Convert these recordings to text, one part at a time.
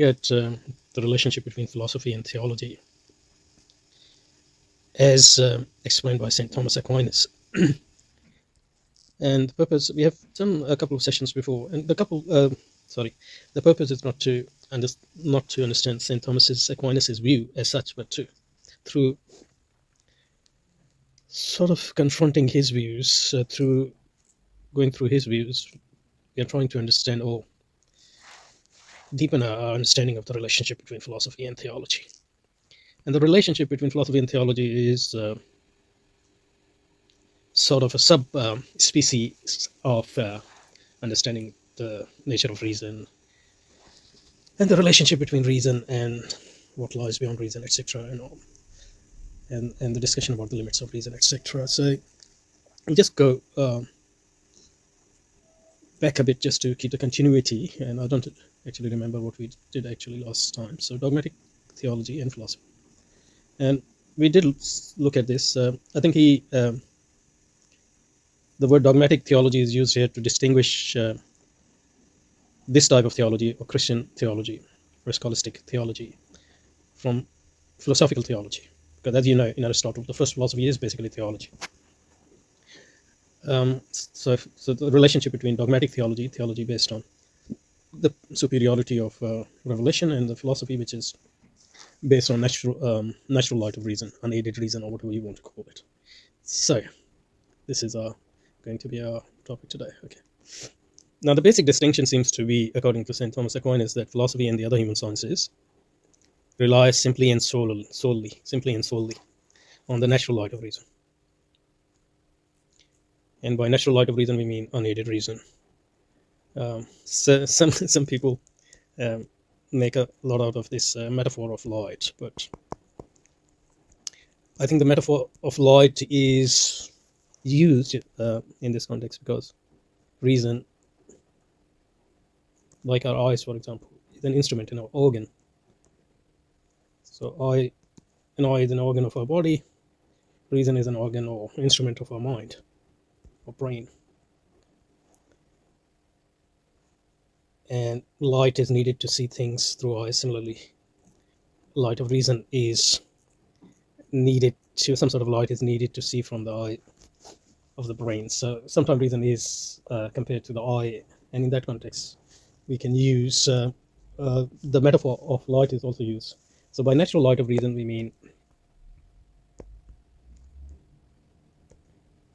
at the relationship between philosophy and theology, as explained by St. Thomas Aquinas. And the purpose, we have done a couple of sessions before, and the purpose is not to understand St. Thomas Aquinas' view as such, but through sort of confronting his views, through going through his views, we are trying to understand or deepen our understanding of the relationship between philosophy and theology. And the relationship between philosophy and theology is sort of a sub species of understanding the nature of reason and the relationship between reason and what lies beyond reason, etc., and the discussion about the limits of reason, etc. So we just go back a bit just to keep the continuity, and I don't actually remember what we did actually last time. So dogmatic theology and philosophy, and we did look at this. I think the word dogmatic theology is used here to distinguish this type of theology, or Christian theology or scholastic theology, from philosophical theology, because as you know, in Aristotle, the first philosophy is basically theology. So the relationship between dogmatic theology based on the superiority of revelation, and the philosophy which is based on natural light of reason, unaided reason, or whatever you want to call it. So this is going to be our topic today. Okay. Now the basic distinction seems to be, according to St. Thomas Aquinas, that philosophy and the other human sciences rely simply and solely on the natural light of reason. And by natural light of reason, we mean unaided reason. So some people make a lot out of this metaphor of light, but I think the metaphor of light is used in this context because reason, like our eyes, for example, is an instrument in our organ. So eye is an organ of our body. Reason is an organ or instrument of our mind or brain. And light is needed to see things through eyes. Similarly, light of reason is needed to, some sort of light is needed to see from the eye of the brain. So sometimes reason is compared to the eye, and in that context, we can use the metaphor of light is also used. So by natural light of reason, we mean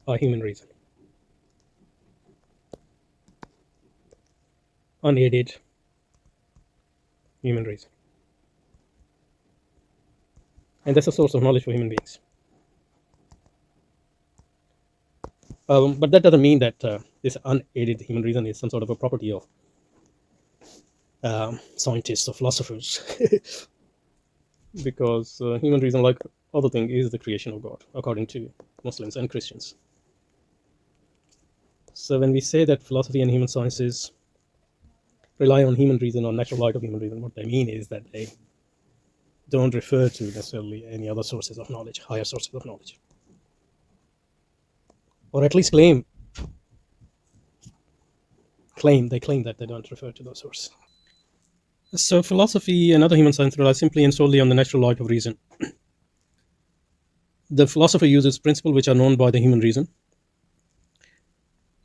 our human reason, unaided human reason, and that's a source of knowledge for human beings. But that doesn't mean that this unaided human reason is some sort of a property of scientists or philosophers, because human reason, like other thing, is the creation of God, according to Muslims and Christians. So when we say that philosophy and human sciences rely on human reason or natural light of human reason, what they mean is that they don't refer to necessarily any other sources of knowledge, higher sources of knowledge, or at least claim that they don't refer to those sources. So philosophy and other human science rely simply and solely on the natural light of reason. The philosopher uses principles which are known by the human reason.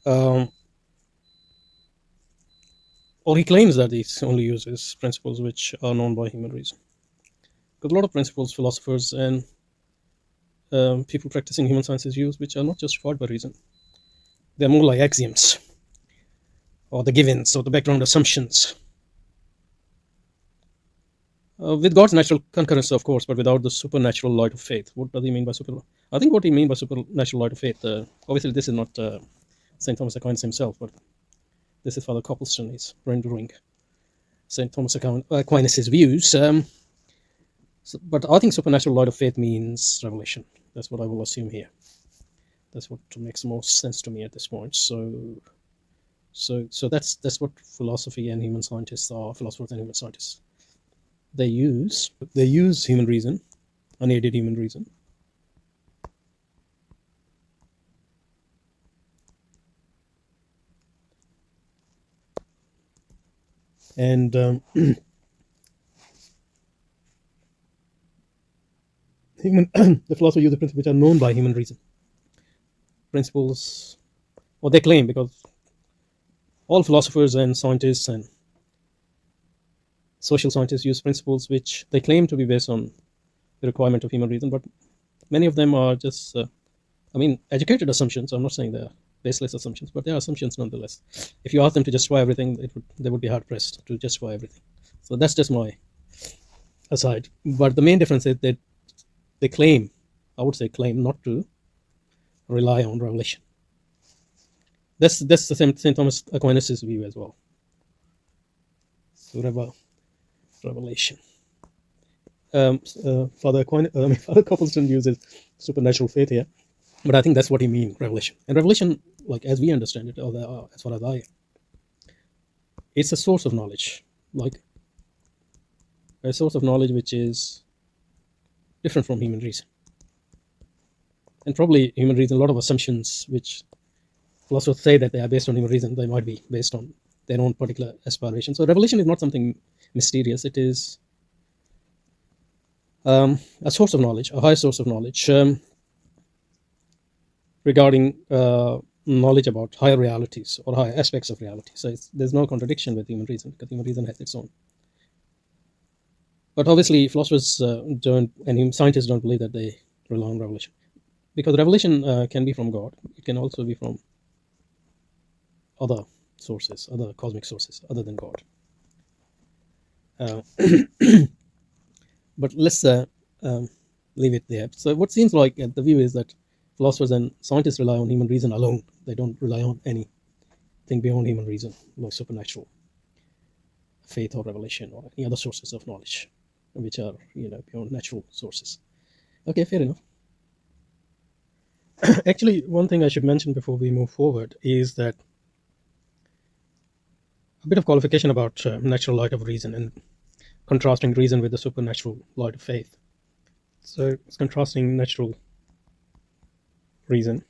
Or he claims that he only uses principles which are known by human reason. Because a lot of principles philosophers and people practicing human sciences use, which are not justified by reason. They're more like axioms, or the givens, or the background assumptions. With God's natural concurrence, of course, but without the supernatural light of faith. What does he mean by I think what he means by supernatural light of faith, obviously this is not St. Thomas Aquinas himself, but this is Father Copleston is rendering St. Thomas Aquinas' views. But I think supernatural light of faith means revelation. That's what I will assume here. That's what makes most sense to me at this point. So that's what philosophy and human scientists are. Philosophers and human scientists. They use human reason, unaided human reason, and The philosopher use the principles which are known by human reason. Principles, or they claim, because all philosophers and scientists and social scientists use principles which they claim to be based on the requirement of human reason, but many of them are just, educated assumptions. I'm not saying they're baseless assumptions, but they are assumptions nonetheless. If you ask them to justify everything, they would be hard pressed to justify everything. So that's just my aside. But the main difference is that they claim, I would say claim, not to rely on revelation. That's the same St. Thomas Aquinas' view as well. So revelation. Father Copleston uses supernatural faith here, but I think that's what he means, revelation. And revelation, like as we understand it, or as far as I, it's a source of knowledge, like a source of knowledge which is different from human reason. And probably human reason, a lot of assumptions which philosophers say that they are based on human reason, they might be based on their own particular aspiration. So revelation is not something mysterious. It is a source of knowledge, a high source of knowledge regarding knowledge about higher realities or higher aspects of reality. So there's no contradiction with human reason, because human reason has its own. But obviously, philosophers don't, and scientists don't believe that they rely on revelation, because revelation can be from God. It can also be from other sources, other cosmic sources, other than God. But let's leave it there. So what seems like the view is that philosophers and scientists rely on human reason alone. They don't rely on anything beyond human reason, like supernatural faith or revelation or any other sources of knowledge, which are beyond natural sources. Okay, fair enough. Actually, one thing I should mention before we move forward is that a bit of qualification about natural light of reason and contrasting reason with the supernatural light of faith. So it's contrasting natural reason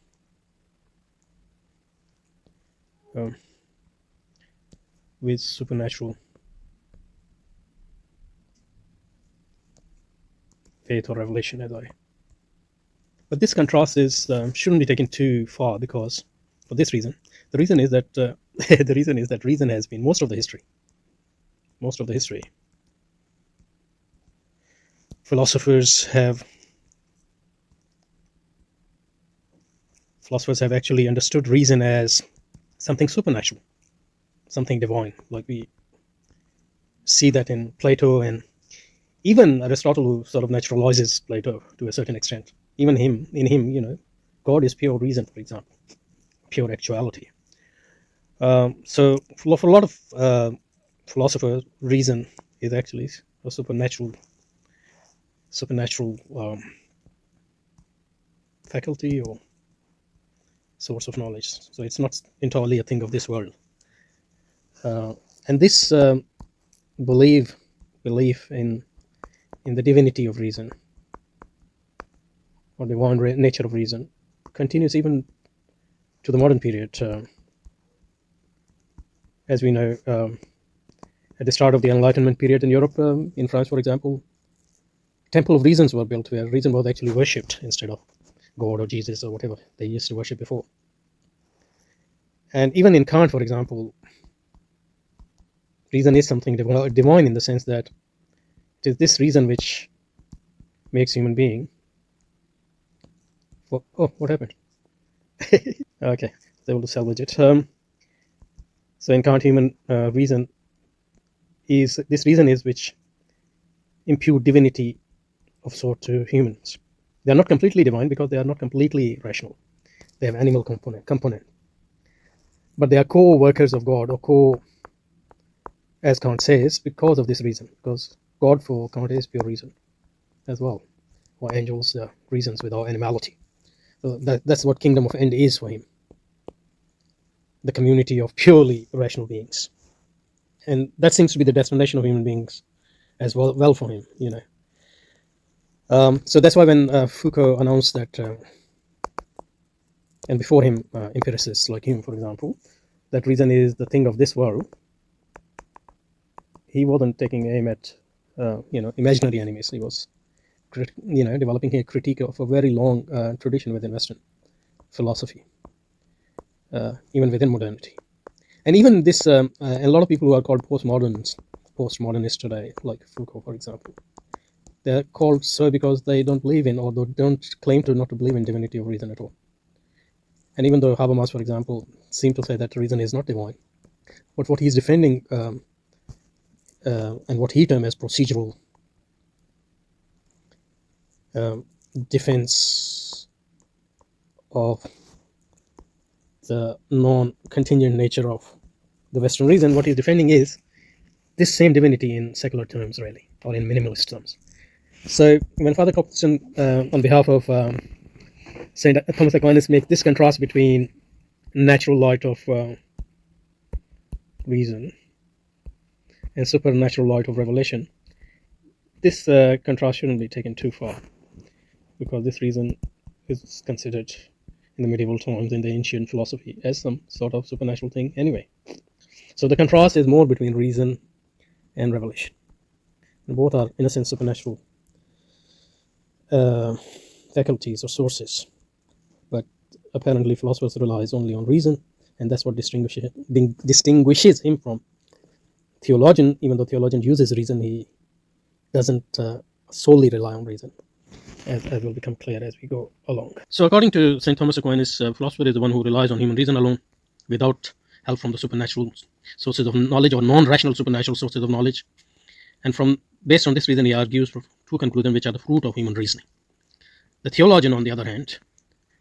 with supernatural faith or revelation, but this contrast is shouldn't be taken too far, because for this reason, the reason is that the reason is that reason has been most of the history. Philosophers have actually understood reason as something supernatural, something divine. Like we see that in Plato, and even Aristotle, who sort of naturalizes Plato to a certain extent. Even in him, God is pure reason, for example, pure actuality. So for a lot of philosophers, reason is actually a supernatural faculty or source of knowledge. So it's not entirely a thing of this world. And this belief in the divinity of reason or divine nature of reason continues even to the modern period. As we know, at the start of the Enlightenment period in Europe, in France, for example, temple of reasons were built where reason was actually worshipped instead of God or Jesus or whatever they used to worship before. And even in Kant, for example, reason is something divine in the sense that it is this reason which makes human being. What happened? Okay, they will salvage it. So in Kant, human reason is which impute divinity of sort to humans. They are not completely divine because they are not completely rational. They have animal component. But they are co-workers of God, or as Kant says, because of this reason. Because God for Kant is pure reason as well. Or angels are reasons without animality. So that's what kingdom of end is for him. The community of purely rational beings. And that seems to be the destination of human beings as well for him, So that's why when Foucault announced that, and before him, empiricists like him, for example, that reason is the thing of this world, he wasn't taking aim at, imaginary enemies. He was developing a critique of a very long tradition within Western philosophy, even within modernity. And even this, a lot of people who are called postmodernists today, like Foucault, for example, they're called so because they don't believe in, or they don't claim to not to believe in divinity of reason at all. And even though Habermas, for example, seemed to say that reason is not divine, but what he's defending and what he termed as procedural defense of the non-contingent nature of the Western reason, what he's defending is this same divinity in secular terms, really, or in minimalist terms. So when Father Copston, on behalf of St. Thomas Aquinas, make this contrast between natural light of reason and supernatural light of revelation, this contrast shouldn't be taken too far, because this reason is considered in the medieval times, in the ancient philosophy, as some sort of supernatural thing anyway. So the contrast is more between reason and revelation. And both are, in a sense, supernatural faculties or sources. But apparently philosophers relies only on reason, and that's what distinguishes him from theologian. Even though theologian uses reason, he doesn't solely rely on reason, as will become clear as we go along. So according to St. Thomas Aquinas, philosopher is the one who relies on human reason alone, without help from the supernatural sources of knowledge, or non-rational supernatural sources of knowledge. And based on this reason, he argues for two conclusions which are the fruit of human reasoning. The theologian, on the other hand,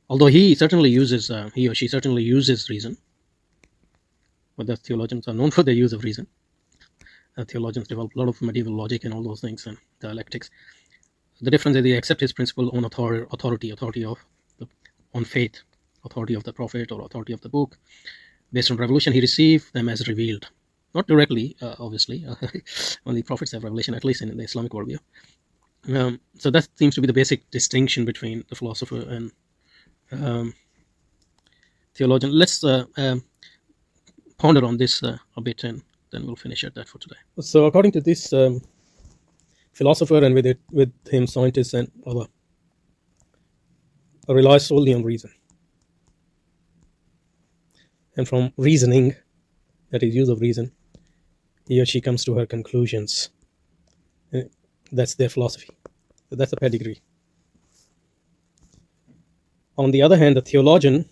although he or she certainly uses reason, but the theologians are known for their use of reason. Theologians develop a lot of medieval logic and all those things and dialectics. The difference is they accept his principle on authority on faith, authority of the prophet or authority of the book. Based on revelation, he received them as revealed. Not directly, obviously. Only prophets have revelation, at least in the Islamic worldview. So that seems to be the basic distinction between the philosopher and theologian. Let's ponder on this a bit, and then we'll finish at that for today. So according to this philosopher, and with him scientists and other, relies solely on reason. And from reasoning, that is, use of reason, he or she comes to her conclusions. That's their philosophy. So that's a pedigree. On the other hand, the theologian,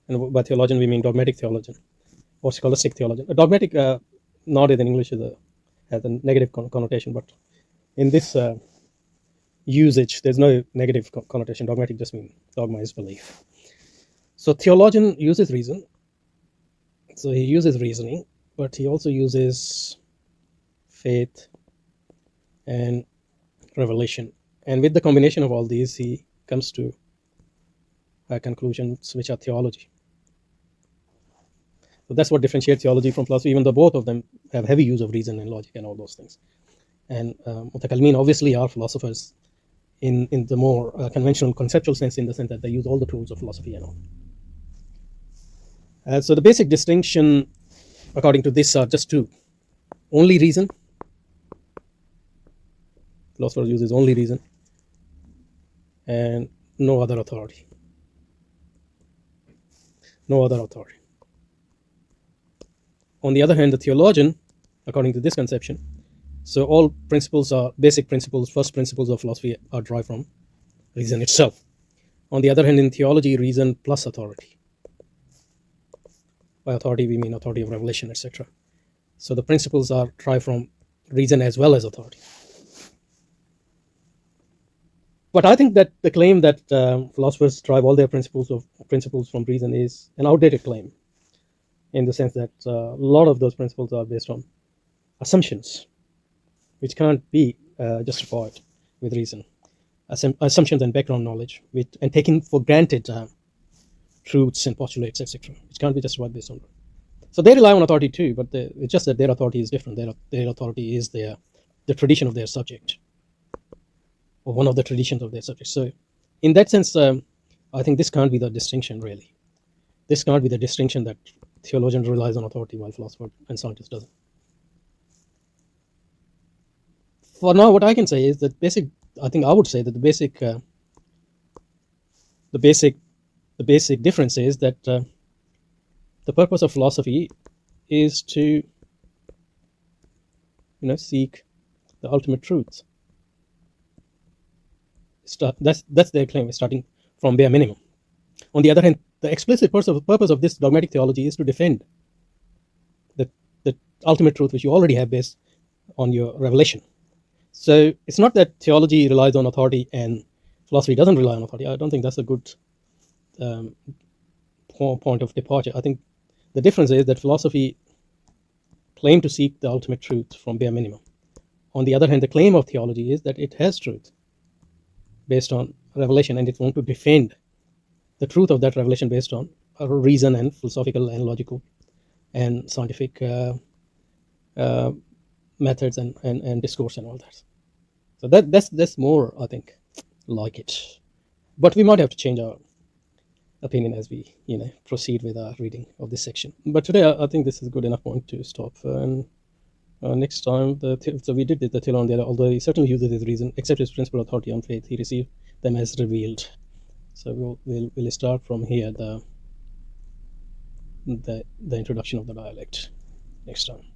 and by theologian we mean dogmatic theologian or scholastic theologian. A dogmatic, nowadays in English, has a negative connotation, but in this usage, there's no negative connotation. Dogmatic just means dogma is belief. So theologian uses reason. So he uses reasoning, but he also uses faith and revelation. And with the combination of all these, he comes to conclusions which are theology. So that's what differentiates theology from philosophy, even though both of them have heavy use of reason and logic and all those things. And mutakallimin obviously are philosophers in the more conventional conceptual sense, in the sense that they use all the tools of philosophy and all. So the basic distinction, according to this, are just two. Only reason. Philosopher uses only reason, and no other authority. No other authority. On the other hand, the theologian, according to this conception, so all principles are basic principles, first principles of philosophy are derived from reason itself. On the other hand, in theology, reason plus authority. By authority, we mean authority of revelation, etc. So the principles are derived from reason as well as authority. But I think that the claim that philosophers derive all their principles from reason is an outdated claim, in the sense that a lot of those principles are based on assumptions, which can't be justified with reason. Assumptions and background knowledge, and taking for granted truths and postulates, etc., which can't be justified based on. So they rely on authority too, but it's just that their authority is different. Their authority is the tradition of their subject, or one of the traditions of their subject. So in that sense, I think this can't be the distinction, really. This can't be the distinction that theologian relies on authority while philosopher and scientist doesn't. for now, what I can say is that basic. I think I would say that the basic, the basic difference is that the purpose of philosophy is to seek the ultimate truth. That's their claim, starting from bare minimum. On the other hand, the explicit purpose of this dogmatic theology is to defend the, the ultimate truth which you already have based on your revelation. So it's not that theology relies on authority and philosophy doesn't rely on authority. I don't think that's a good point of departure. I think the difference is that philosophy claim to seek the ultimate truth from bare minimum. On the other hand, the claim of theology is that it has truth based on revelation, and it wants to defend the truth of that revelation based on reason and philosophical and logical and scientific methods and discourse and all that. So that's more, I think, like it. But we might have to change our opinion as we proceed with our reading of this section. But today I think this is a good enough point to stop. And next time, so we did the Theology, although he certainly uses his reason, except his principle of authority on faith, he received them as revealed. So we'll start from here, the introduction of the dialect next time.